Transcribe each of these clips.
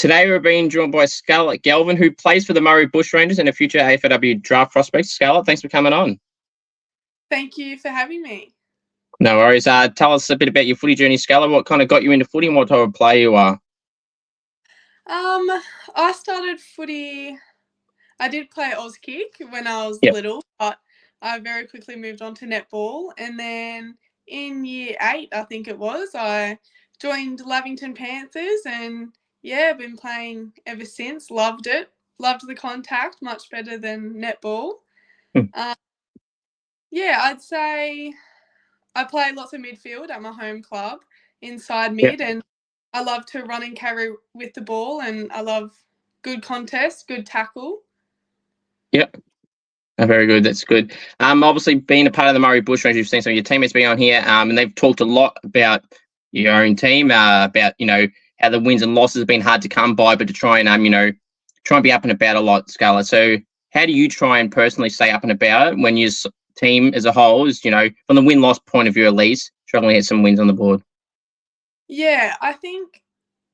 Today we're being joined by Scarlet Galvin, who plays for the Murray Bushrangers and a future AFLW draft prospect. Scarlet, thanks for coming on. Thank you for having me. No worries. Tell us a bit about your footy journey, Scarlet. What kind of got you into footy and what type of player you are? I started footy. I did play Auskick when I was Yep. little, but I very quickly moved on to netball. And then in year 8, I think it was, I joined Lavington Panthers and been playing ever since. Loved it. Loved the contact, much better than netball. I'd say I play lots of midfield at my home club, inside mid, and I love to run and carry with the ball, and I love good contest, good tackle. Yep. Very good. That's good. Obviously, being a part of the Murray Bushrangers, you've seen some of your teammates be on here, and they've talked a lot about your own team, about how the wins and losses have been hard to come by, but to try and try and be up and about a lot, Scarlett. So, how do you try and personally stay up and about when your team as a whole is, from the win-loss point of view at least, struggling to hit some wins on the board? Yeah, I think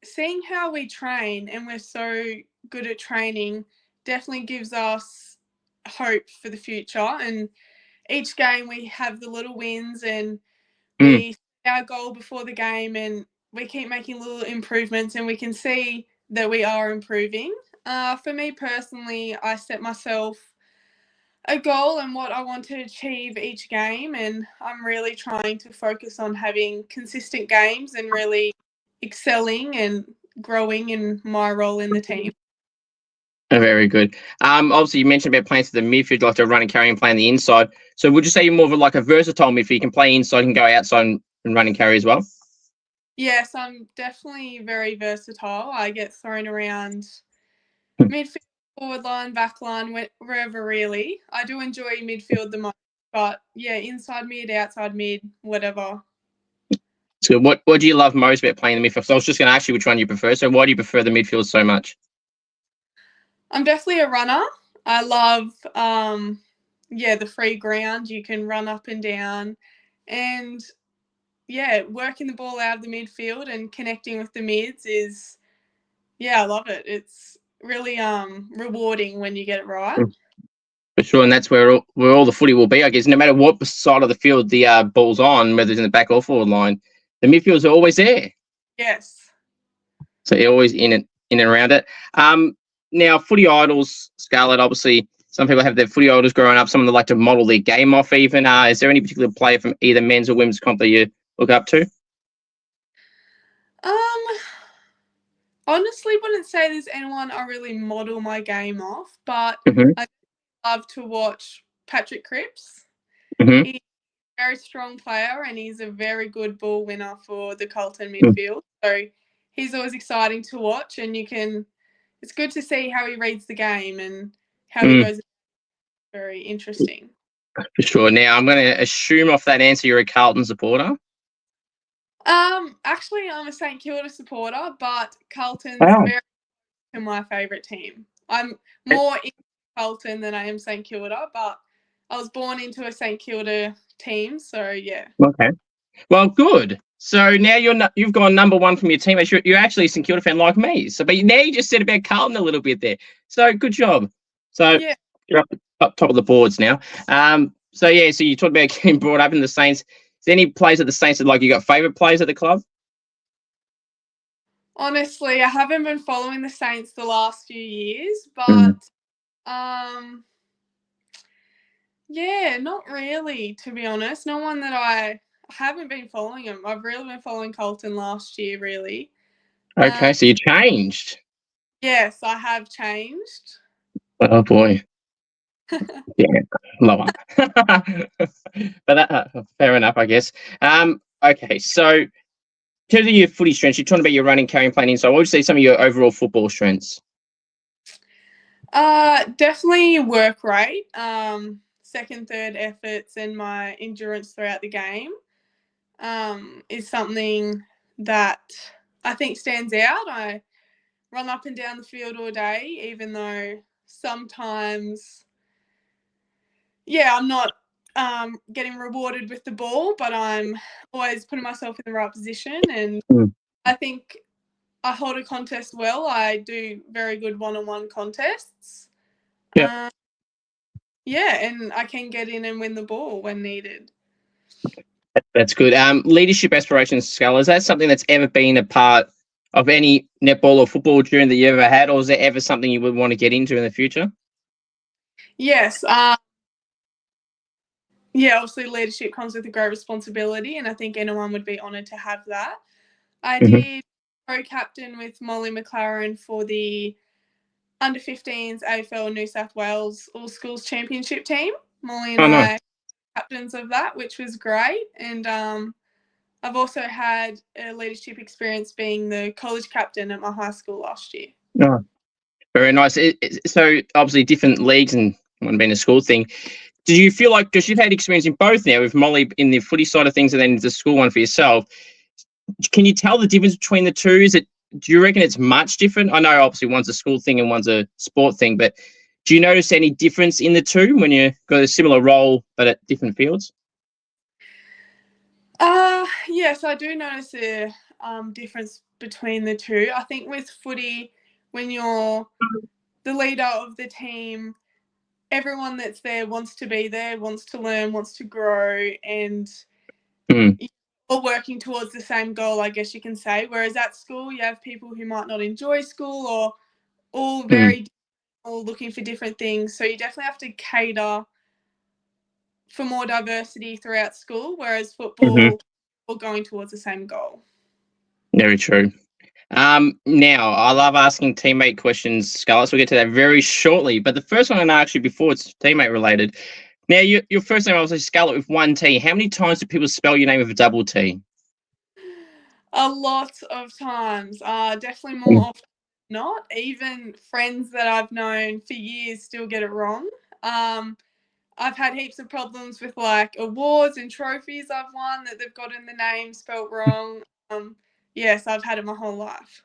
seeing how we train and we're so good at training definitely gives us hope for the future. And each game we have the little wins and we set our goal before the game and we keep making little improvements and we can see that we are improving. For me personally, I set myself a goal and what I want to achieve each game, and I'm really trying to focus on having consistent games and really excelling and growing in my role in the team. Very good. Obviously, you mentioned about playing to the midfield, like to run and carry and play on the inside. So, would you say you're more of a versatile midfield? You can play inside and go outside and run and carry as well? Yes, I'm definitely very versatile. I get thrown around midfield, forward line, back line, wherever really. I do enjoy midfield the most, but inside mid, outside mid, whatever. So, what do you love most about playing the midfield? So I was just going to ask you which one you prefer. So, why do you prefer the midfield so much? I'm definitely a runner. I love, the free ground. You can run up and down, and working the ball out of the midfield and connecting with the mids is, I love it. It's really rewarding when you get it right. For sure, and that's where all the footy will be, I guess. No matter what side of the field the ball's on, whether it's in the back or forward line, the midfield's are always there. Yes. So you're always in and around it. Now, footy idols, Scarlett, obviously, some people have their footy idols growing up. Some of them like to model their game off even. Is there any particular player from either men's or women's comp that you look up to? Honestly, wouldn't say there's anyone I really model my game off, but I love to watch Patrick Cripps. He's a very strong player and he's a very good ball winner for the Carlton midfield. So he's always exciting to watch, and it's good to see how he reads the game and how he goes. Very interesting. For sure. Now, I'm going to assume off that answer you're a Carlton supporter. Actually, I'm a St Kilda supporter, but Carlton's very my favourite team. I'm more in Carlton than I am St Kilda, but I was born into a St Kilda team, so yeah. Okay. Well, good. So now you've gone number one from your teammates. You're actually a St Kilda fan like me. So, but now you just said about Carlton a little bit there. So good job. So you're up top of the boards now. So you talked about getting brought up in the Saints. Is there any players at the Saints that you got favourite players at the club? Honestly, I haven't been following the Saints the last few years, but not really, to be honest. No one that I haven't been following them. I've really been following Carlton last year, really. Okay, so you changed. Yes, I have changed. Oh boy. Yeah, lower. But fair enough, I guess. Okay, so in terms of your footy strengths, you're talking about your running, carrying, playing inside. What would you say some of your overall football strengths? Definitely work rate, second, third efforts, and my endurance throughout the game is something that I think stands out. I run up and down the field all day, even though sometimes, I'm not getting rewarded with the ball, but I'm always putting myself in the right position. And I think I hold a contest well. I do very good one-on-one contests. Yeah. Yeah, and I can get in and win the ball when needed. That's good. Leadership aspirations, Scarlett, is that something that's ever been a part of any netball or football journey that you ever had, or is there ever something you would want to get into in the future? Yes. Yeah, obviously leadership comes with a great responsibility, and I think anyone would be honoured to have that. I did co-captain with Molly McLaren for the under-15s AFL New South Wales All Schools Championship team. Molly and No. I captains of that, which was great. And I've also had a leadership experience being the college captain at my high school last year. No. Very nice. So obviously different leagues and one being a school thing. Did you feel like, because you've had experience in both now, with Molly in the footy side of things and then the school one for yourself, can you tell the difference between the two? Do you reckon it's much different? I know obviously one's a school thing and one's a sport thing, but do you notice any difference in the two when you've got a similar role but at different fields? Yes, I do notice a difference between the two. I think with footy, when you're the leader of the team, everyone that's there wants to be there, wants to learn, wants to grow, and all working towards the same goal, I guess you can say. Whereas at school, you have people who might not enjoy school or all very all looking for different things. So you definitely have to cater for more diversity throughout school, whereas football, we're going towards the same goal. Very true. Now, I love asking teammate questions, Scarlett, so we'll get to that very shortly. But the first one I'm going to ask you before it's teammate related. Now, your first name, obviously, Scarlett with one T. How many times do people spell your name with a double T? A lot of times. Definitely more often than not. Even friends that I've known for years still get it wrong. I've had heaps of problems with like awards and trophies I've won that they've gotten the name spelt wrong. Yes, I've had it my whole life.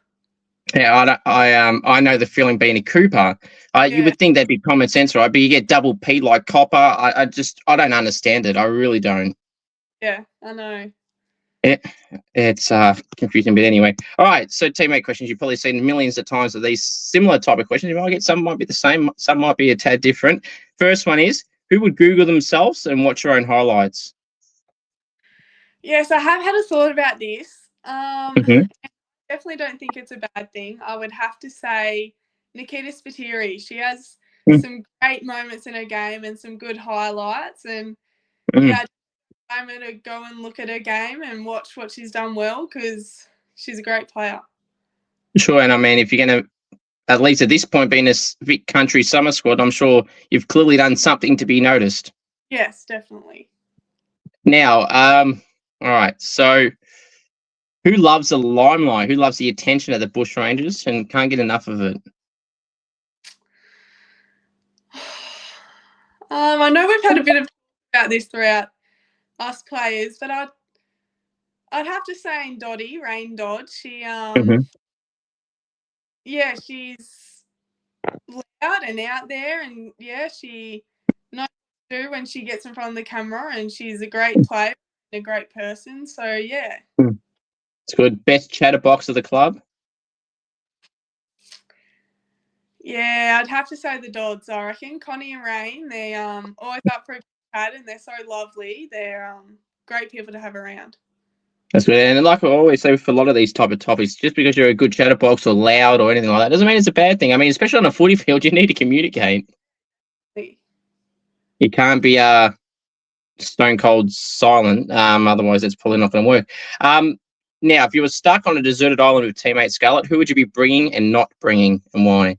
Yeah, I know the feeling being a Cooper. You Yeah, would think that'd be common sense, right? But you get double P like copper. I don't understand it. I really don't. yeah, I know. It's confusing, but anyway. All right, so teammate questions. You've probably seen millions of times of these similar type of questions. You might get some might be the same, some might be a tad different. First one is, who would Google themselves and watch your own highlights? Yes, I have had a thought about this. Mhm. Definitely don't think it's a bad thing. I would have to say Nikita Spiteri. She has some great moments in her game and some good highlights. And yeah, I'm going to go and look at her game and watch what she's done well because she's a great player. Sure, and I mean, if you're going to, at least at this point, being a Vic Country summer squad, I'm sure you've clearly done something to be noticed. Yes, definitely. Now, all right, so who loves the limelight? Who loves the attention of the Bushrangers and can't get enough of it? I know we've had a bit of about this throughout us players, but I'd have to say Dottie, Rain Dodd. She yeah, she's loud and out there, and yeah, she knows what to do when she gets in front of the camera, and she's a great player and a great person. So yeah. It's good. Best chatterbox of the club. Yeah, I'd have to say the Dodds. I reckon Connie and Rain. They always up for a chat, and they're so lovely. They're great people to have around. That's good. And like I always say for a lot of these type of topics, just because you're a good chatterbox or loud or anything like that doesn't mean it's a bad thing. I mean, especially on a footy field, you need to communicate. You can't be stone cold silent. Otherwise it's probably not going to work. Now, if you were stuck on a deserted island with teammate Scarlett, who would you be bringing and not bringing, and why?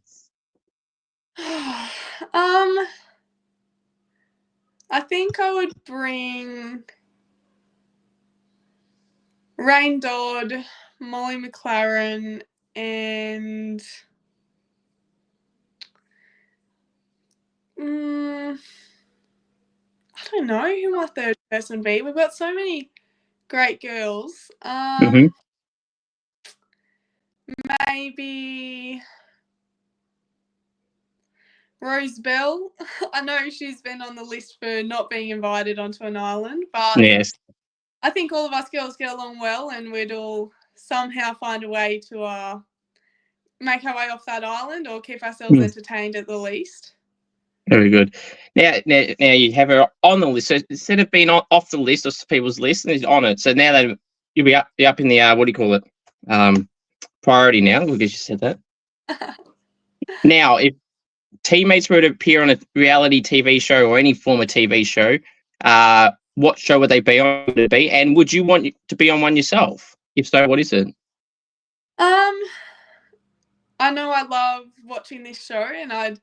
I think I would bring Rain Dodd, Molly McLaren, and I don't know who my third person would be. We've got so many great girls. Maybe Rose Bell. I know she's been on the list for not being invited onto an island, but Yes. I think all of us girls get along well and we'd all somehow find a way to make our way off that island or keep ourselves entertained at the least. Very good. Now you have her on the list. So instead of being off the list of people's list, and is on it. So now that you'll be up in the what do you call it? Priority now, because you said that. Now, if teammates were to appear on a reality TV show or any form of TV show, what show would they be on? Would it be? And would you want to be on one yourself? If so, what is it? I know I love watching this show, and I'd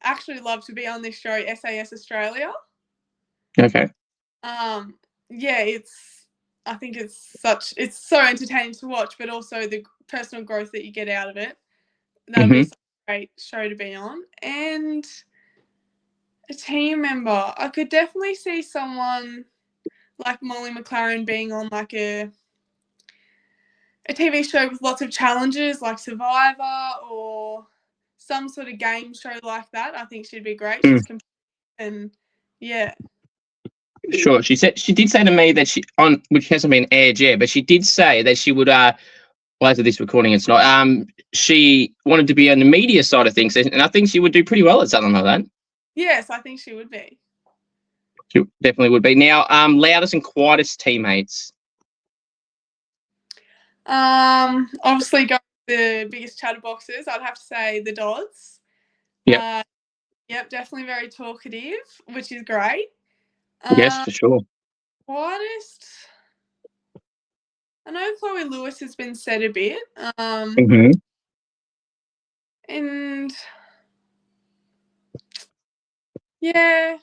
actually love to be on this show, SAS Australia. Okay. Yeah, I think it's so entertaining to watch, but also the personal growth that you get out of it. That'd be such a great show to be on. And a team member, I could definitely see someone like Molly McLaren being on like a TV show with lots of challenges, like Survivor or some sort of game show like that. I think she'd be great. She's competitive, and yeah. Sure. She did say to me that which hasn't been aired yet, but she did say that she would well, after this recording it's not, she wanted to be on the media side of things, and I think she would do pretty well at something like that. Yes, I think she would be. She definitely would be. Now, loudest and quietest teammates. Obviously going the biggest chatterboxes, I'd have to say the Dodds. Yep. Yep, definitely very talkative, which is great. Yes, for sure. Quietest, I know Chloe Lewis has been said a bit. And yeah,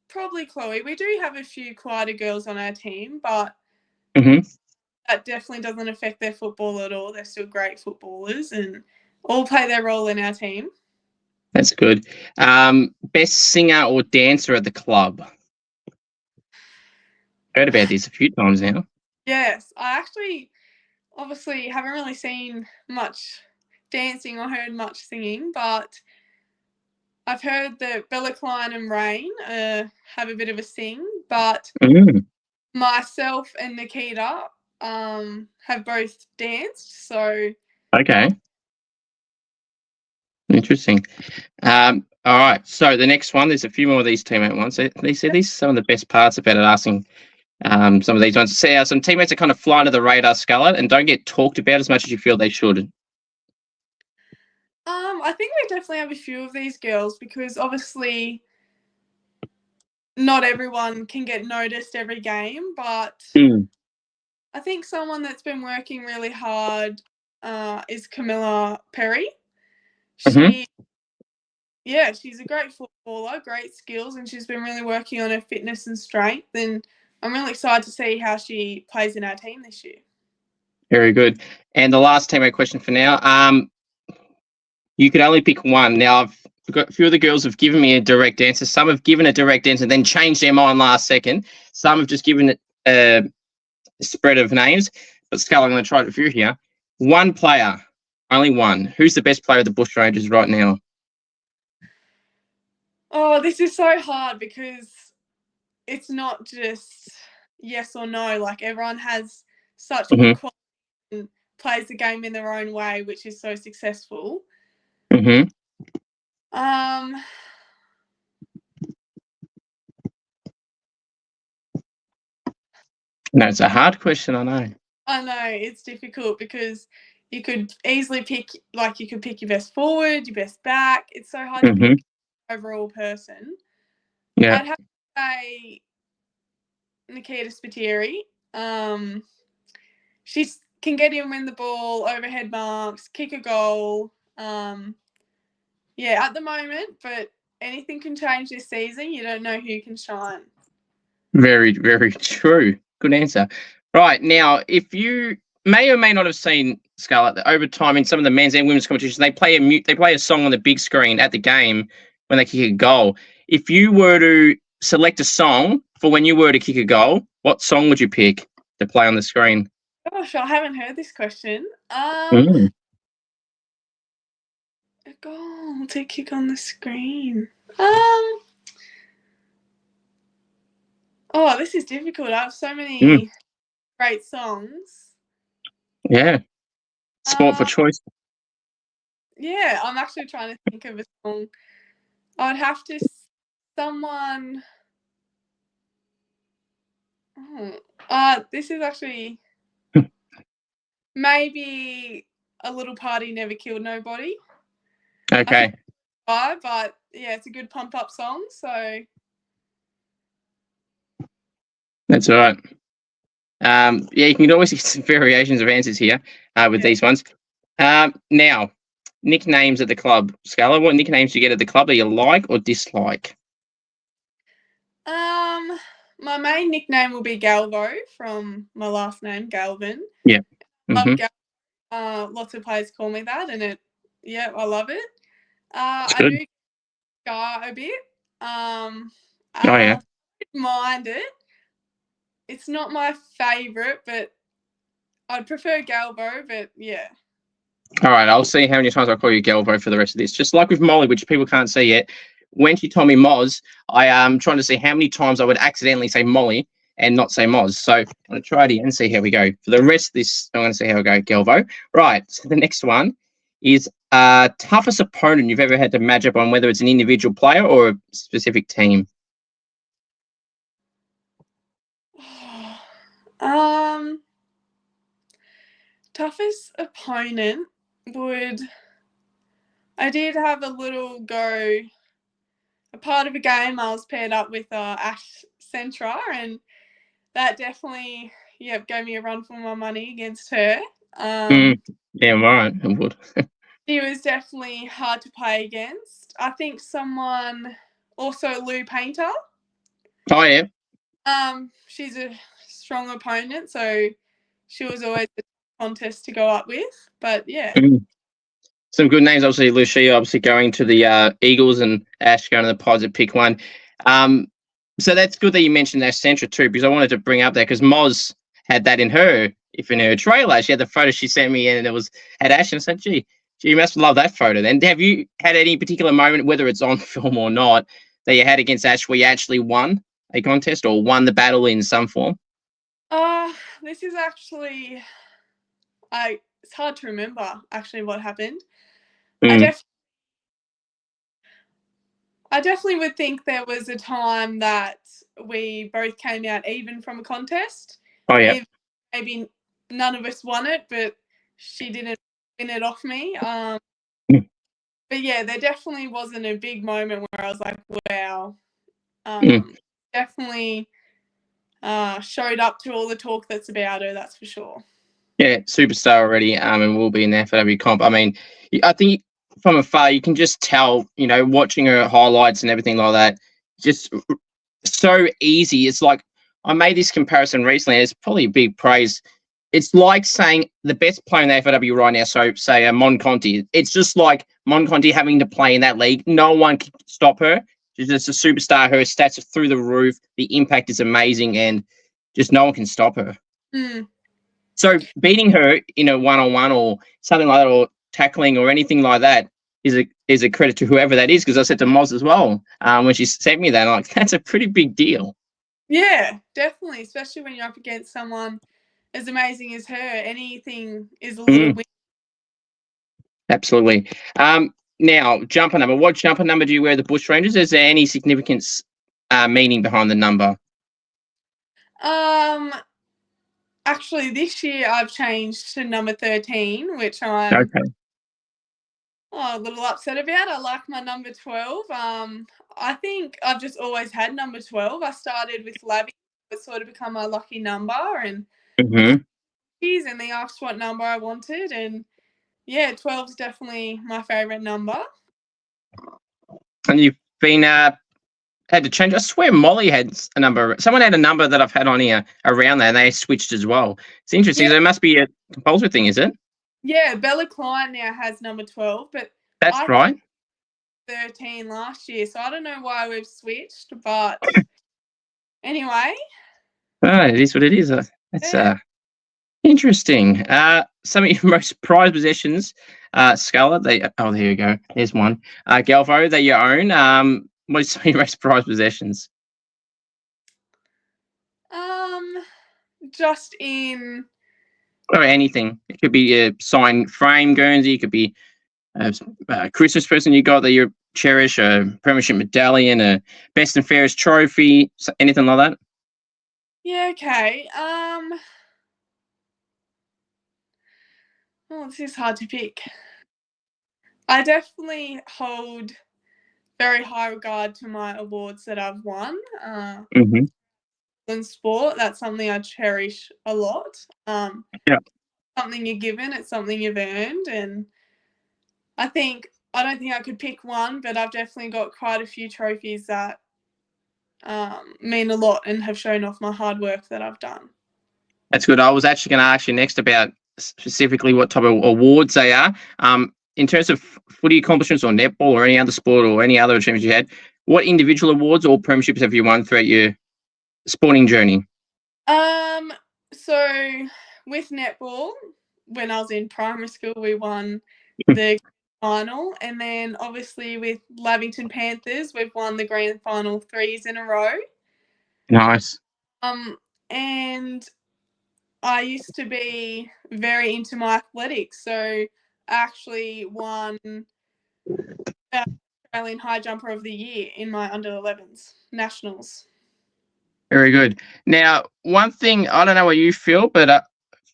probably Chloe. We do have a few quieter girls on our team, but that definitely doesn't affect their football at all. They're still great footballers and all play their role in our team. That's good. Best singer or dancer at the club? Heard about this a few times now. Yes, I actually obviously haven't really seen much dancing or heard much singing, but I've heard that Bella Klein and Rain have a bit of a sing, but myself and Nikita have both danced, so okay. Interesting. All right. So the next one, there's a few more of these teammate ones. They said these are some of the best parts about it, asking some of these ones. Say some teammates are kind of fly under the radar, Scarlett, and don't get talked about as much as you feel they should. I think we definitely have a few of these girls because obviously not everyone can get noticed every game, but I think someone that's been working really hard is Camilla Perry. She's a great footballer, great skills, and she's been really working on her fitness and strength. And I'm really excited to see how she plays in our team this year. Very good. And the last teammate question for now. You could only pick one. Now, I've got a few of the girls have given me a direct answer. Some have given a direct answer, then changed their mind last second. Some have just given it a spread of names. But Scarlett, I'm going to try it with you here. One player, only one. Who's the best player of the Bushrangers right now? Oh, this is so hard because it's not just yes or no. Like everyone has such good quality and plays the game in their own way, which is so successful. No, it's a hard question, I know. I know, it's difficult because you could easily pick, like you could pick your best forward, your best back. It's so hard to pick overall person. Yeah. I'd have to say Nikita Spiteri. She can get in, win the ball, overhead marks, kick a goal. Yeah, at the moment, but anything can change this season. You don't know who can shine. Very, very true. Good answer. Right, now, if you may or may not have seen, Scarlett, that over time in some of the men's and women's competitions, they play a song on the big screen at the game when they kick a goal. If you were to select a song for when you were to kick a goal, what song would you pick to play on the screen? Gosh, I haven't heard this question. A goal to kick on the screen. Oh, this is difficult. I have so many great songs. Yeah. Sport for choice. Yeah, I'm actually trying to think of a song. I'd have to someone. This is actually maybe A Little Party Never Killed Nobody. Okay. But yeah, it's a good pump up song. So That's all right. Yeah, you can always get some variations of answers here with these ones. Now, nicknames at the club. Scarlett, what nicknames do you get at the club that you like or dislike? my main nickname will be Galvo from my last name, Galvin. Yeah. Love Galvo. Lots of players call me that, and I love it. I do scar a bit. I mind it. It's not my favourite, but I'd prefer Galvo, but yeah. All right, I'll see how many times I call you Galvo for the rest of this. Just like with Molly, which people can't see yet. When she told me Moz, I am trying to see how many times I would accidentally say Molly and not say Moz. So I'm going to try it again and see how we go. For the rest of this, I'm going to see how we go, Galvo. Right, so the next one is toughest opponent you've ever had to match up on, whether it's an individual player or a specific team. Toughest opponent I did have a little go. A part of a game I was paired up with Ash Centra, and that definitely gave me a run for my money against her. Yeah, right, it would. She was definitely hard to play against. I think someone also Lou Painter. Oh yeah. She's a strong opponent, so she was always a contest to go up with. But yeah. Some good names, obviously. Lucia, obviously going to the Eagles, and Ash going to the Pods at pick one. So that's good that you mentioned Ash Centra too, because I wanted to bring up that because Moz had that in her trailer. She had the photo she sent me, and it was at Ash, and I said, "Gee, you must love that photo." Then, have you had any particular moment, whether it's on film or not, that you had against Ash where you actually won a contest or won the battle in some form? This is actually, it's hard to remember actually what happened. I definitely would think there was a time that we both came out even from a contest. Oh yeah. Maybe none of us won it, but she didn't win it off me. But yeah, there definitely wasn't a big moment where I was like, wow. Definitely showed up to all the talk that's about her, that's for sure. Yeah, superstar already, and will be in the AFLW comp. I mean, I think from afar you can just tell, watching her highlights and everything like that, just so easy. It's like I made this comparison recently. It's probably big praise. It's like saying the best player in the AFLW right now, so say Mon Conti. It's just like Mon Conti having to play in that league. No one can stop her. She's just a superstar. Her stats are through the roof. The impact is amazing, and just no one can stop her. So beating her in a one-on-one or something like that, or tackling or anything like that, is a credit to whoever that is. Because I said to Moz as well when she sent me that, I'm like, that's a pretty big deal. Yeah, definitely, especially when you're up against someone as amazing as her. Anything is a little win. Absolutely. Now, jumper number. What jumper number do you wear the Bushrangers? Is there any significance meaning behind the number? Actually, this year I've changed to number 13, which I'm a little upset about. I like my number 12. I think I've just always had number 12. I started with Labby. It's sort of become my lucky number, and and they asked what number I wanted, and yeah, 12 is definitely my favourite number. And you've been had to change. I swear Molly had a number. Someone had a number that I've had on here around there, and they switched as well. It's interesting. So it must be a compulsory thing, is it? Yeah, Bella Klein now has number 12, but that's right. 13 last year, so I don't know why we've switched, but anyway. It is what it is. That's interesting. Some of your most prized possessions, Scarlett. There you go. There's one. Galvo, that you own. What are some of your most prized possessions? Just in or anything. It could be a signed frame Guernsey. It could be a Christmas present you got that you cherish, a premiership medallion, a best and fairest trophy, anything like that. Yeah, okay. Oh, this is hard to pick. I definitely hold very high regard to my awards that I've won. Mm-hmm. In sport, that's something I cherish a lot. Yeah. Something you're given, it's something you've earned, and I don't think I could pick one, but I've definitely got quite a few trophies that mean a lot and have shown off my hard work that I've done. That's good. I was actually going to ask you next about specifically what type of awards they are. In terms of footy accomplishments or netball or any other sport or any other achievements you had, what individual awards or premierships have you won throughout your sporting journey? So with netball, when I was in primary school, we won the final, and then obviously with Lavington Panthers, we've won the grand final 3 years in a row. Nice. And I used to be very into my athletics, so I actually won Australian High Jumper of the Year in my under-11s nationals. Very good. Now, one thing, I don't know what you feel, but I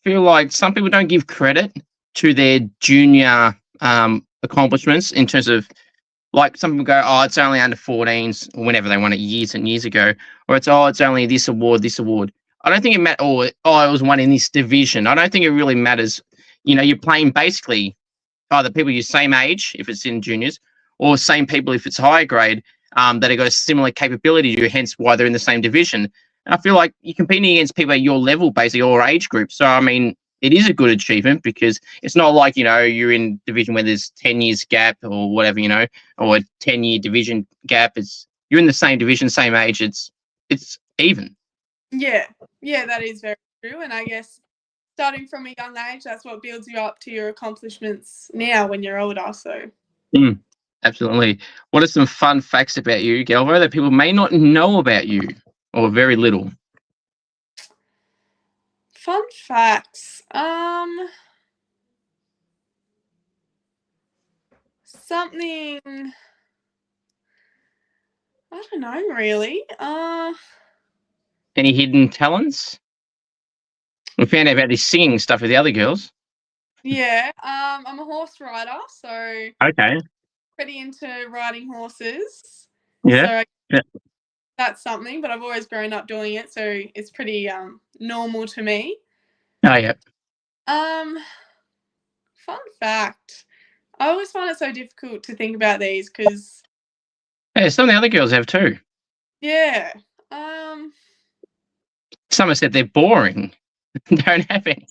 feel like some people don't give credit to their junior accomplishments in terms of, like, some people go, oh, it's only under 14s, or whenever they won it years and years ago, or it's, oh, it's only this award, this award. I don't think it matters, or, oh, it was won in this division. I don't think it really matters. You know, you're playing basically either people your same age, if it's in juniors, or same people if it's higher grade, that have got a similar capability to you, hence why they're in the same division. And I feel like you're competing against people at your level, basically, your age group. So, I mean, it is a good achievement because it's not like, you know, you're in division where there's 10 years gap or whatever, you know, or a 10-year division gap. You're in the same division, same age. It's even. Yeah, that is very true. And I guess starting from a young age, that's what builds you up to your accomplishments now when you're older. So, Absolutely. What are some fun facts about you, Galvo, that people may not know about you, or very little? Fun facts. Something, I don't know really. Any hidden talents? We found out about this singing stuff with the other girls. Yeah, I'm a horse rider, so Okay. pretty into riding horses. Yeah. So that's something, but I've always grown up doing it, so it's pretty normal to me. Oh, yeah. Fun fact. I always find it so difficult to think about these because Yeah, some of the other girls have too. yeah. Some have said they're boring. Don't have any.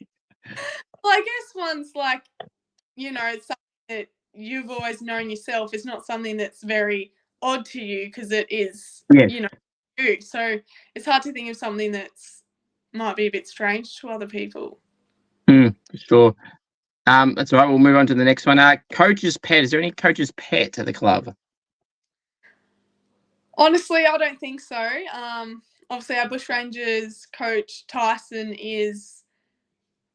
Well, I guess one's like, you know, it's something that you've always known yourself. It's not something that's very odd to you because it is, you know, you. So it's hard to think of something that's might be a bit strange to other people. For sure. That's all right. We'll move on to the next one. Coach's pet. Is there any coach's pet at the club? Honestly, I don't think so. Obviously, our Bushrangers coach Tyson is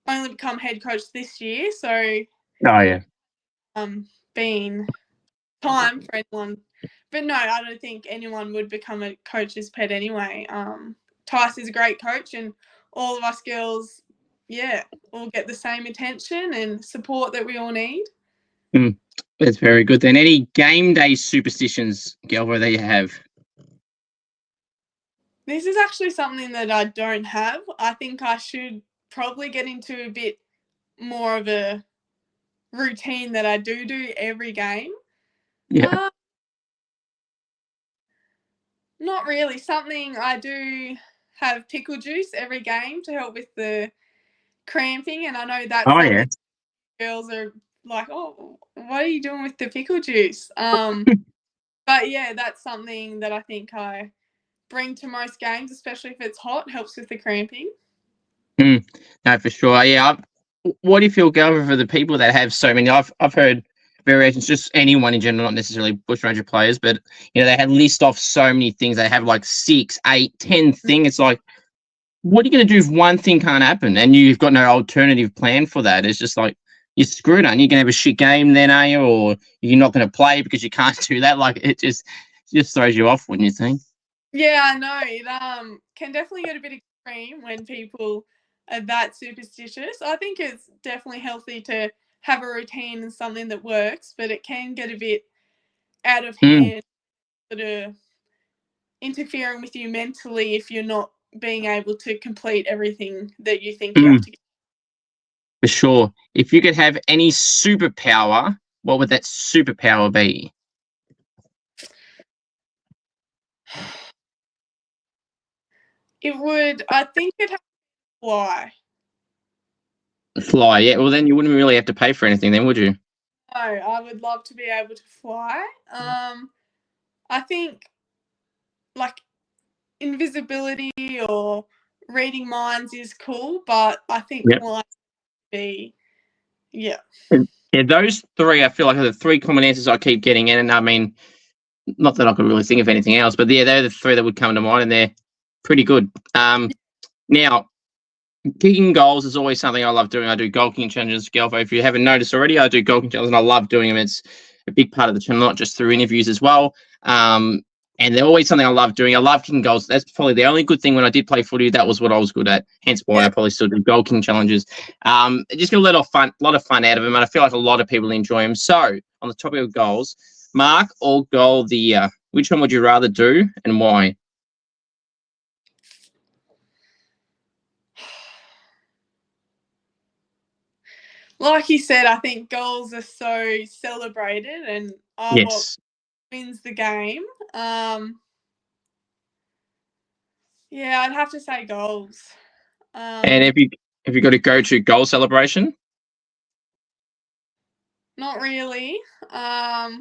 only become head coach this year, so Oh, yeah. been time for anyone. But no, I don't think anyone would become a coach's pet anyway. Tyson is a great coach, and all of us girls, all get the same attention and support that we all need. That's very good. Then, any game day superstitions, Galvo, that you have? This is actually something that I don't have. I think I should probably get into a bit more of a routine that I do every game. Yeah. Not really. Something I do have pickle juice every game to help with the cramping, and I know that's something girls are like, oh, what are you doing with the pickle juice? But yeah, that's something that I think I bring to most games, especially if it's hot, helps with the cramping. No, for sure. Yeah. What do you feel, Galvo, for the people that have so many? I've heard variations, just anyone in general, not necessarily Bushranger players, but you know, they had list off so many things. They have like 6, 8, 10 things. It's like, what are you going to do if one thing can't happen and you've got no alternative plan for that? It's just like you're screwed, aren't you? You're going to have a shit game then, are you? Or you're not going to play because you can't do that? Like, it just throws you off, wouldn't you think? Yeah, I know. It can definitely get a bit extreme when people are that superstitious. I think it's definitely healthy to have a routine and something that works, but it can get a bit out of hand, sort of interfering with you mentally if you're not being able to complete everything that you think you have to get. For sure. If you could have any superpower, what would that superpower be? I think it'd have to fly. Fly, yeah. Well, then you wouldn't really have to pay for anything then, would you? No, I would love to be able to fly. I think like invisibility or reading minds is cool, but I think Yep. flying would be, yeah. Yeah, those three, I feel like, are the three common answers I keep getting in. And I mean, not that I could really think of anything else, but yeah, they're the three that would come to mind, and they're pretty good. Now, kicking goals is always something I love doing. I do goal kicking challenges, Galvo. If you haven't noticed already, I do goal kicking challenges, and I love doing them. It's a big part of the channel, not just through interviews as well. And they're always something I love doing. I love kicking goals. That's probably the only good thing when I did play footy. That was what I was good at. Hence why I probably still do goal kicking challenges. Just get a lot of fun out of them, and I feel like a lot of people enjoy them. So, on the topic of goals, mark or goal of the year. Which one would you rather do, and why? Like you said, I think goals are so celebrated and are what wins the game. Yeah, I'd have to say goals. And have you got a go-to goal celebration? Not really. I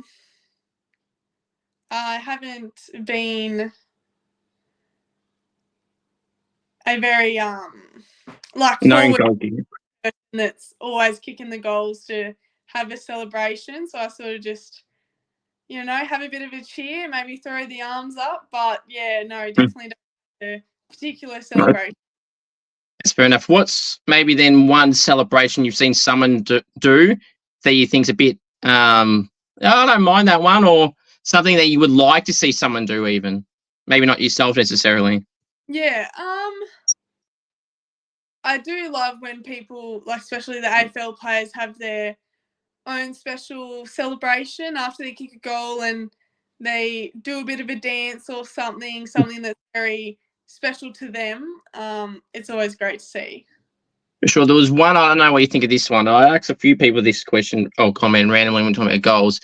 haven't been a very forward person that's always kicking the goals to have a celebration. So I sort of just, have a bit of a cheer, maybe throw the arms up. But yeah, no, definitely don't have a particular celebration. That's fair enough. What's maybe then one celebration you've seen someone do that you think's a bit, I don't mind that one, or something that you would like to see someone do even? Maybe not yourself necessarily. Yeah, I do love when people, like especially the AFL players, have their own special celebration after they kick a goal and they do a bit of a dance or something that's very special to them. It's always great to see. For sure. There was one, I don't know what you think of this one. I asked a few people this question or comment randomly when talking about goals,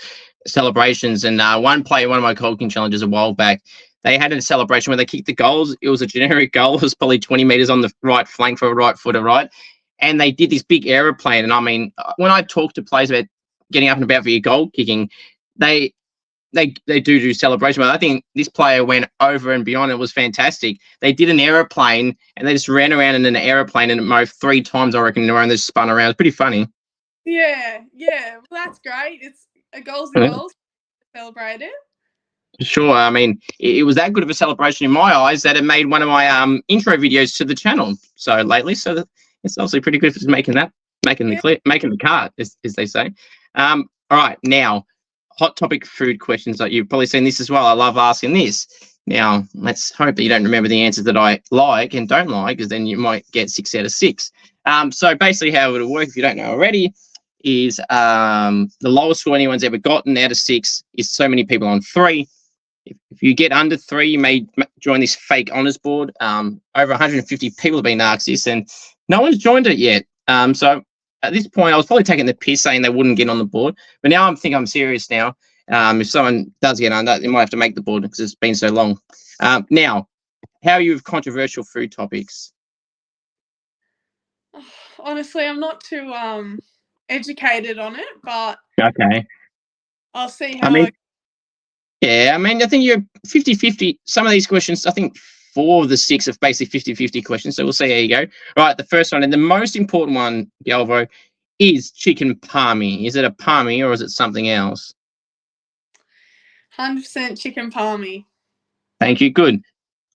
celebrations, and one player, one of my goal kicking challenges a while back, they had a celebration where they kicked the goals. It was a generic goal. It was probably 20 meters on the right flank for a right footer, right? And they did this big aeroplane. And I mean, when I talk to players about getting up and about for your goal kicking, they do celebration, but I think this player went over and beyond. It was fantastic. They did an aeroplane and they just ran around in an aeroplane and it moved 3 times, I reckon, around. They just spun around. It's pretty funny. Yeah. Well, that's great. It's a goal's a goal. Celebrate it. Sure. I mean, it was that good of a celebration in my eyes that it made one of my intro videos to the channel. So lately, so it's obviously pretty good for making the cut, as they say. All right, now hot topic food questions. That you've probably seen this as well. I love asking this. Now, let's hope that you don't remember the answers that I like and don't like, because then you might get 6 out of 6. So basically, how it would work, if you don't know already, is the lowest score anyone's ever gotten out of 6 is so many people on 3. If you get under 3, you may join this fake honours board. Over 150 people have been asked this, and no one's joined it yet. So at this point, I was probably taking the piss saying they wouldn't get on the board, but now I'm serious now. If someone does get under, they might have to make the board because it's been so long. Now, how are you with controversial food topics? Honestly, I'm not too educated on it, but okay, I'll see how. Yeah, I mean, I think you're 50-50. Some of these questions, I think 4 of the 6 are basically 50-50 questions. So we'll see how you go. All right, the first one, and the most important one, Galvo, is chicken palmy. Is it a palmy or is it something else? 100% chicken palmy. Thank you. Good.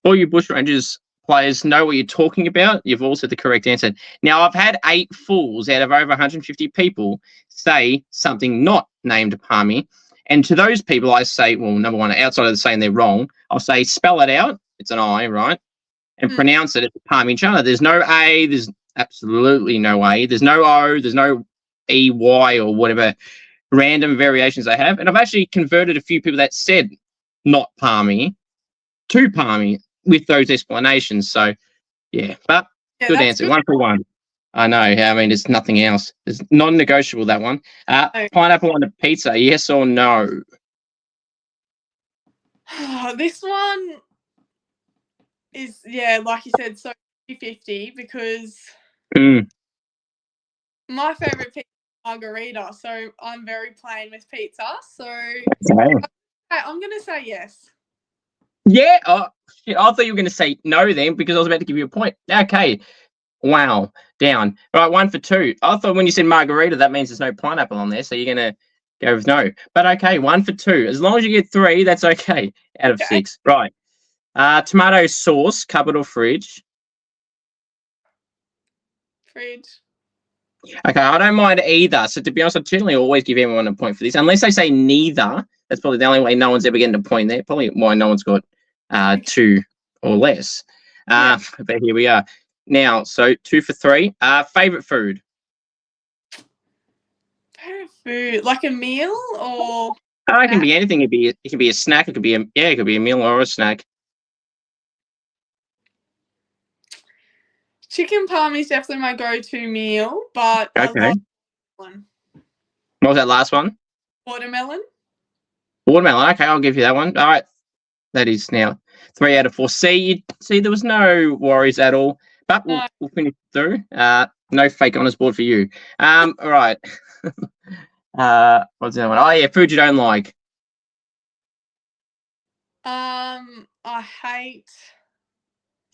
All you Bushrangers players know what you're talking about, you've all said the correct answer. Now, I've had 8 fools out of over 150 people say something not named Palmy. And to those people, I say, well, number one, outside of saying they're wrong, I'll say spell it out. It's an I, right? And pronounce it as Parmigiana. There's no A. There's absolutely no A. There's no O. There's no EY or whatever random variations they have. And I've actually converted a few people that said not Palmy to Palmy with those explanations. So, yeah. But good answer. Good. 1 for 1. I know. I mean, there's nothing else. It's non-negotiable, that one. Pineapple on the pizza, yes or no? This one is, like you said, so 50-50 because my favourite pizza is margarita, so I'm very plain with pizza. So I'm going to say yes. Yeah. Oh, shit. I thought you were going to say no then because I was about to give you a point. Okay. Wow. Down. All right, 1 for 2. I thought when you said margarita, that means there's no pineapple on there, so you're going to go with no. But okay, 1 for 2. As long as you get 3, that's okay out of 6. Right. Tomato sauce, cupboard or fridge? Fridge. Okay, I don't mind either. So to be honest, I generally always give everyone a point for this. Unless they say neither, that's probably the only way no one's ever getting a point there. Probably why no one's got 2 or less. But here we are. Now, so 2 for 3. Favorite food? Favorite food, like a meal or? It can be anything. It can be a snack. It could be a meal or a snack. Chicken palmy is definitely my go-to meal, but I love watermelon. What was that last one? Watermelon. Watermelon. Okay, I'll give you that one. All right, that is now 3 out of 4. See, there was no worries at all. But we'll finish through. No fake honors board for you. All right. What's the other one? Oh yeah, food you don't like. I hate.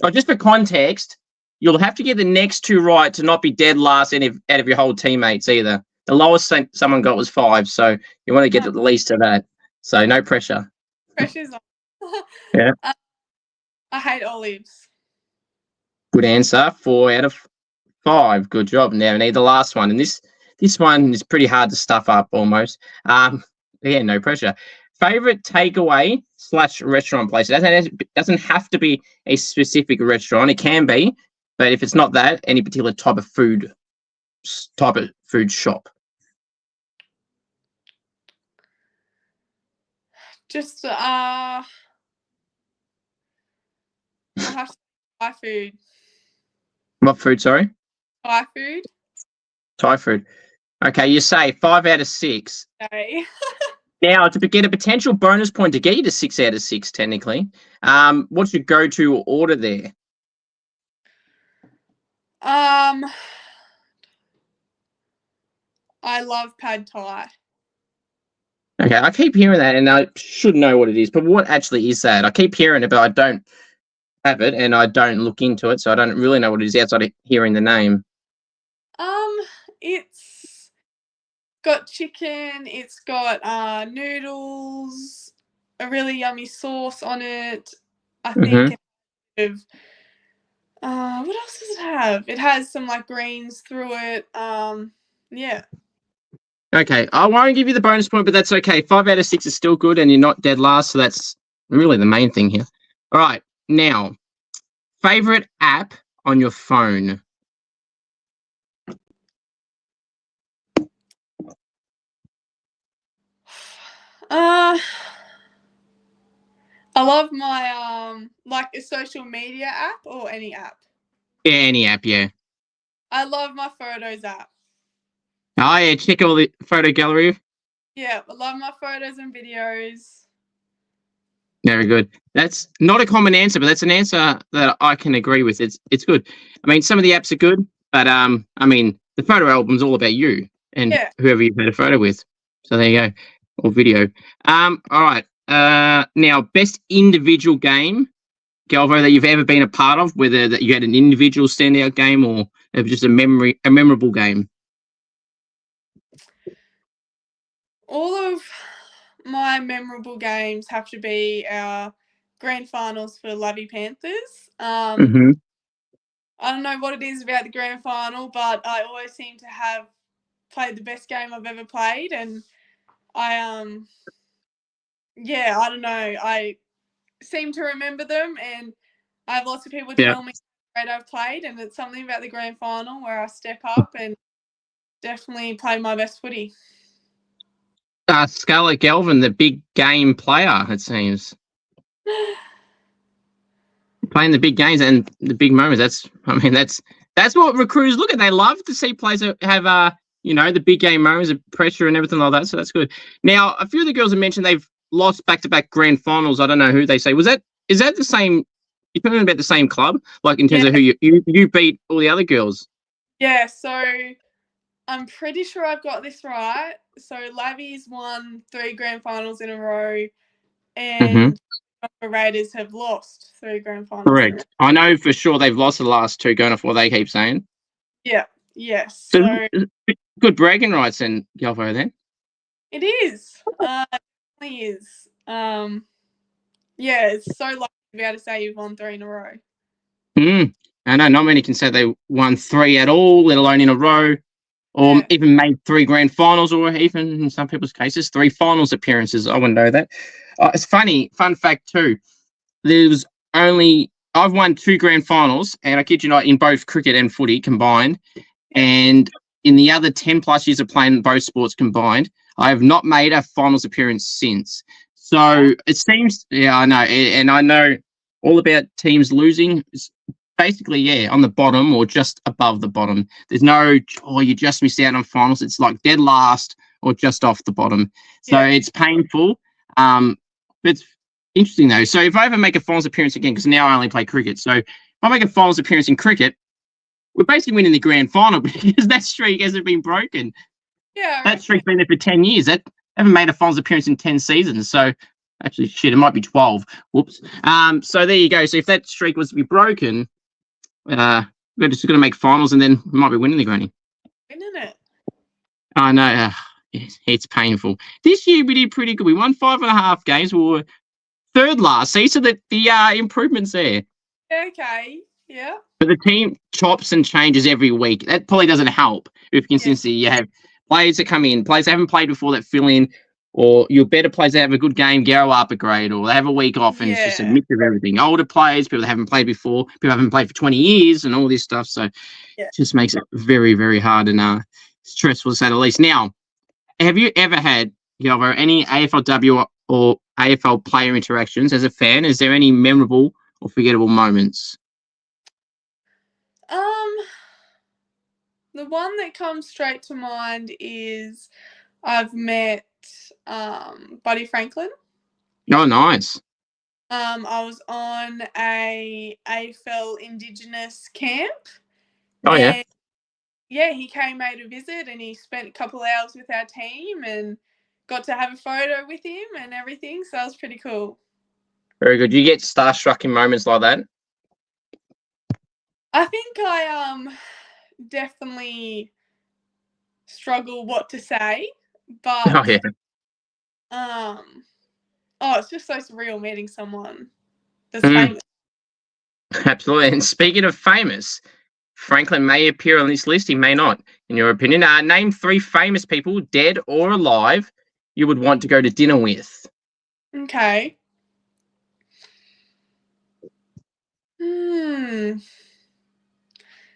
Oh, just for context, you'll have to get the next 2 right to not be dead last out of your whole teammates either. The lowest someone got was 5, so you want to get at least to that. So no pressure. Pressure's on. Yeah. I hate olives. Good answer. 4 out of 5. Good job. Now we need the last one, and this one is pretty hard to stuff up almost. Yeah, no pressure. Favorite takeaway / restaurant place. It doesn't have to be a specific restaurant. It can be, but if it's not that, any particular type of food shop. Just I have to Thai food. What food? Sorry. Thai food. Thai food. Okay, you say 5 out of 6. Okay. Now, to get a potential bonus point to get you to 6 out of 6, technically, what's your go-to order there? I love pad thai. Okay, I keep hearing that, and I should know what it is, but what actually is that? I keep hearing it, but I don't have it, and I don't look into it, so I don't really know what it is outside of hearing the name. It's got chicken. It's got noodles, a really yummy sauce on it. I think what else does it have? It has some like greens through it. Yeah. Okay, I won't give you the bonus point, but that's okay. 5 out of 6 is still good, and you're not dead last, so that's really the main thing here. All right, now, favorite app on your phone? I love my like a social media app or any app. Yeah, any app, yeah. I love my photos app. Oh yeah, check all the photo gallery. Yeah, I love my photos and videos. Very good. That's not a common answer, but that's an answer that I can agree with. It's good. I mean, some of the apps are good, but I mean, the photo album's all about you and whoever you've had a photo with. So there you go, or video. All right. Now, best individual game, Galvo, that you've ever been a part of, whether that you had an individual standout game or it was just a memorable game. All of my memorable games have to be our grand finals for Lavy Panthers. Mm-hmm. I don't know what it is about the grand final, but I always seem to have played the best game I've ever played, and I I don't know. I seem to remember them, and I have lots of people tell me how great I've played, and it's something about the grand final where I step up and definitely play my best footy. Scarlet Galvin, the big game player, it seems. Playing the big games and the big moments. That's what recruiters look at. They love to see players that have the big game moments, the pressure and everything like that. So that's good. Now, a few of the girls have mentioned they've lost back-to-back grand finals. I don't know who they say. Is that the same? You're talking about the same club, like in terms of who you beat all the other girls? Yeah. So I'm pretty sure I've got this right. So Lavy's won 3 grand finals in a row, and the Raiders have lost 3 grand finals. Correct. I know for sure they've lost the last 2, going off what they keep saying. Yeah. Yes. So good bragging rights then, Galvo, then. It is. It definitely is. It's so lucky to be able to say you've won 3 in a row. I know not many can say they won 3 at all, let alone in a row, or even made 3 grand finals, or even in some people's cases 3 finals appearances. I wouldn't know that. It's funny. Fun fact too. I've won 2 grand finals, and I kid you not, in both cricket and footy combined. And in the other 10 plus years of playing both sports combined, I have not made a finals appearance since. So it seems, I know, and I know all about teams losing. It's basically, on the bottom or just above the bottom. There's no, you just missed out on finals. It's like dead last or just off the bottom. So it's painful. But it's interesting though. So if I ever make a finals appearance again, because now I only play cricket, so if I make a finals appearance in cricket, we're basically winning the grand final because that streak hasn't been broken. Yeah. That streak's been there for 10 years. That haven't made a finals appearance in 10 seasons. So actually, it might be 12. Whoops. So there you go. So if that streak was to be broken, we're just going to make finals, and then we might be winning the granny. Isn't it? I know. It's painful. This year we did pretty good. We won 5.5 games. We were 3rd last. See, so that the improvements there. Okay. Yeah. But the team chops and changes every week. That probably doesn't help with consistency. You have players that come in, players that haven't played before that fill in, or your better players that have a good game go up a grade, or they have a week off, and it's just a mix of everything. Older players, people that haven't played before, people haven't played for 20 years, and all this stuff. So it just makes it very, very hard and stressful to say the least. Now, have you ever had, Galvo, any AFLW or AFL player interactions as a fan? Is there any memorable or forgettable moments? The one that comes straight to mind is I've met Buddy Franklin. Oh, nice. I was on a AFL Indigenous camp. Oh, yeah. Yeah, he made a visit, and he spent a couple hours with our team and got to have a photo with him and everything. So that was pretty cool. Very good. You get starstruck in moments like that? I think I definitely struggle what to say, but it's just so surreal meeting someone that's famous. Absolutely. And speaking of famous, Franklin may appear on this list. He may not, in your opinion. Name 3 famous people, dead or alive, you would want to go to dinner with. Okay.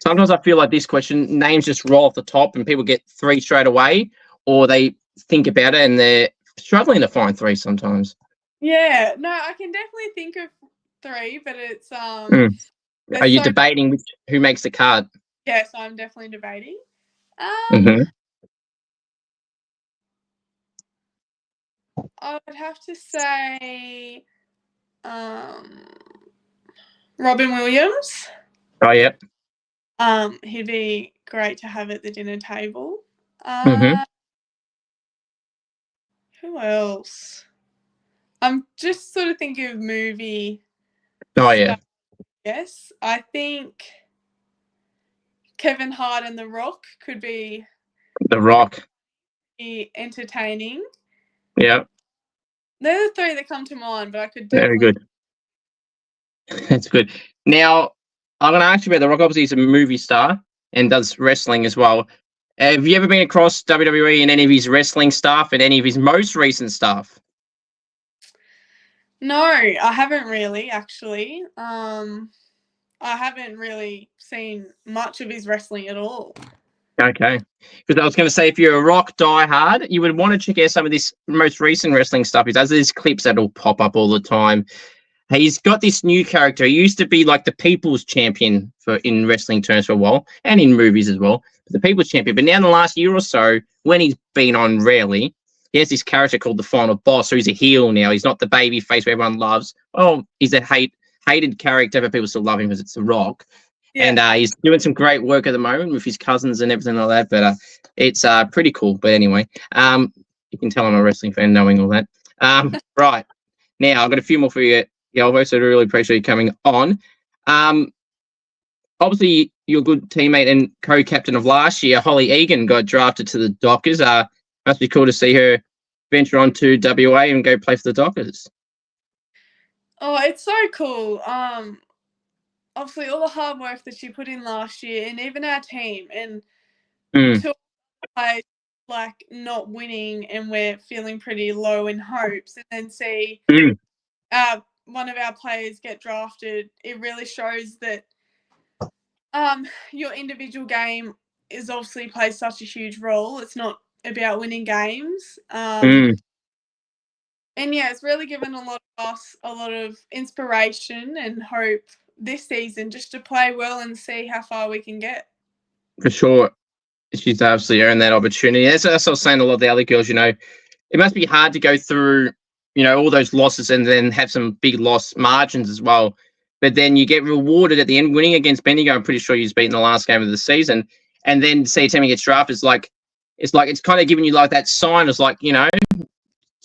Sometimes I feel like this question, names just roll off the top and people get 3 straight away, or they think about it and they're struggling to find 3 sometimes. Yeah, no, I can definitely think of 3, but it's Are you debating who makes the card? Yes, I'm definitely debating. I would have to say Robin Williams. Oh, yeah. He'd be great to have at the dinner table. Who else? I'm just sort of thinking of movie. Oh, yeah. Yes, I think Kevin Hart and The Rock could be. The Rock. Be entertaining. Yeah. They're the 3 that come to mind, but I could Very definitely. good. That's good. Now, I'm going to ask you about The Rock. Obviously, he's a movie star and does wrestling as well. Have you ever been across WWE and any of his wrestling stuff and any of his most recent stuff? No, I haven't really, actually. I haven't really seen much of his wrestling at all. Okay. Because I was going to say, if you're a Rock diehard, you would want to check out some of this most recent wrestling stuff. He does these clips that'll pop up all the time. He's got this new character. He used to be like the People's Champion for in wrestling terms for a while, and in movies as well. The People's Champion. But now in the last year or so, when he's been on rarely, he has this character called the Final Boss. So he's a heel now. He's not the baby face where everyone loves. Oh, he's a hated character, but people still love him because it's The Rock. Yeah. And he's doing some great work at the moment with his cousins and everything like that. But it's pretty cool. But anyway, you can tell I'm a wrestling fan knowing all that. Right. Now, I've got a few more for you, Galvo, so I really appreciate you coming on. Obviously, your good teammate and co-captain of last year, Holly Egan, got drafted to the Dockers. Must be cool to see her venture on to WA and go play for the Dockers. Oh, it's so cool. Obviously, all the hard work that she put in last year, and even our team, and to play like not winning, and we're feeling pretty low in hopes, and then see one of our players get drafted. It really shows that your individual game is obviously plays such a huge role. It's not about winning games. And yeah, it's really given a lot of us a lot of inspiration and hope this season just to play well and see how far we can get. For sure. She's absolutely earned that opportunity. As I was saying, a lot of the other girls, it must be hard to go through, all those losses and then have some big loss margins as well. But then you get rewarded at the end, winning against Bendigo. I'm pretty sure you've beaten the last game of the season. And then see a team gets drafted. It's kind of giving you like that sign. It's like, you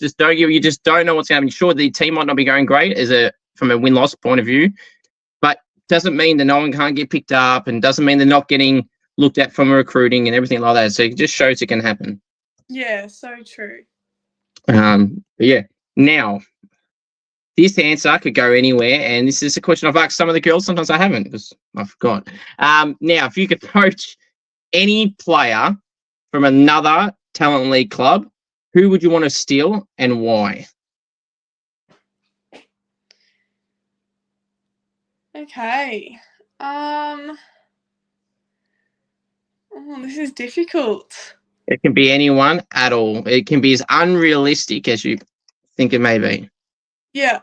just don't know what's going to happen. Sure, the team might not be going great from a win-loss point of view, but doesn't mean that no one can't get picked up, and doesn't mean they're not getting looked at from recruiting and everything like that. So it just shows it can happen. Yeah, so true. But yeah. Now, this answer could go anywhere, and this is a question I've asked some of the girls. Sometimes I haven't because I forgot. Now, if you could poach any player from another talent league club, who would you want to steal and why? Okay. This is difficult. It can be anyone at all. It can be as unrealistic as you think it may be. Yeah.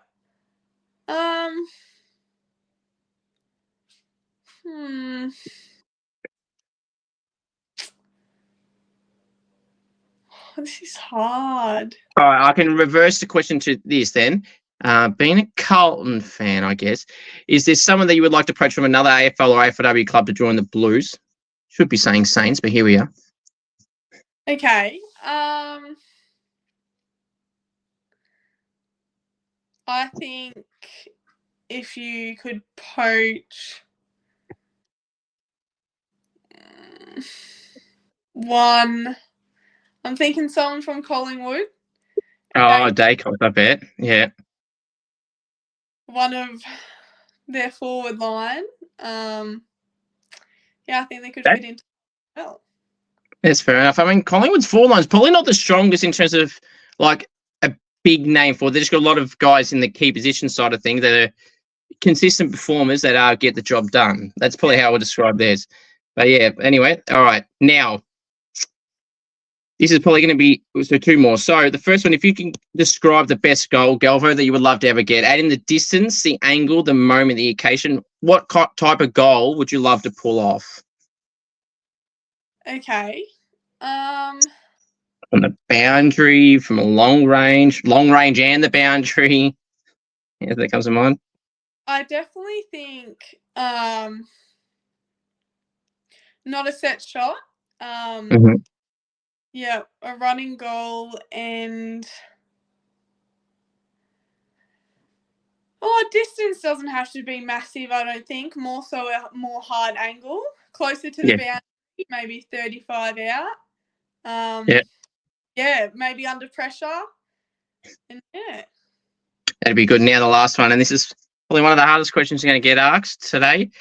This is hard. All right, I can reverse the question to this then. Being a Carlton fan, I guess, is there someone that you would like to approach from another AFL or AFLW club to join the Blues? Should be saying Saints, but here we are. Okay. I think if you could poach one, I'm thinking someone from Collingwood. Oh, Dacos, I bet. Yeah. One of their forward line. Yeah, I think they could fit into well. That's fair enough. I mean, Collingwood's forward line's probably not the strongest in terms of like a big name for. They've just got a lot of guys in the key position side of things that are consistent performers that get the job done. That's probably how I would describe theirs. But yeah, anyway, all right. Now, this is probably going to be two more. So the first one, if you can describe the best goal, Galvo, that you would love to ever get, add in the distance, the angle, the moment, the occasion, what type of goal would you love to pull off? Okay. From the boundary, from a long range and the boundary. Yeah, that comes to mind. I definitely think not a set shot. Yeah, a running goal and distance doesn't have to be massive, I don't think. More so a more hard angle, closer to the boundary, maybe 35 out. Yeah, maybe under pressure. And yeah. That'd be good. Now the last one, and this is probably one of the hardest questions you're going to get asked today.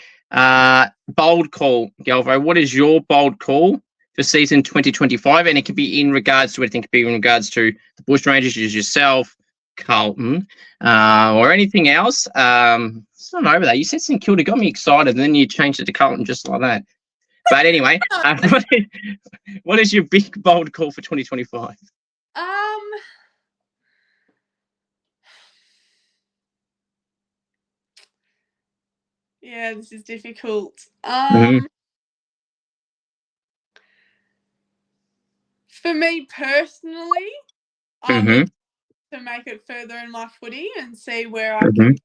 Bold call, Galvo. What is your bold call for season 2025? And it can be in regards to anything. It could be in regards to the Bushrangers, yourself, Carlton, or anything else. It's not over that. You said St Kilda, got me excited, and then you changed it to Carlton just like that. But anyway, what is your big bold call for 2025? Yeah, this is difficult. For me personally, I would to make it further in my footy and see where I can.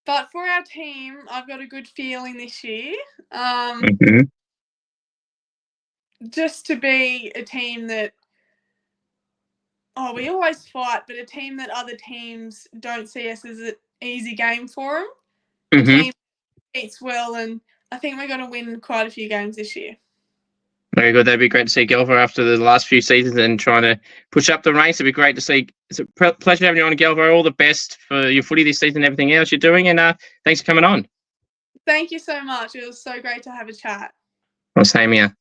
But for our team, I've got a good feeling this year. Just to be a team that, we always fight, but a team that other teams don't see us as an easy game for them. A team eats well, and I think we're going to win quite a few games this year. Very good. That'd be great to see Galvo after the last few seasons and trying to push up the ranks. It'd be great to see. It's a pleasure having you on, Galvo. All the best for your footy this season and everything else you're doing. And thanks for coming on. Thank you so much. It was so great to have a chat. Well, same here.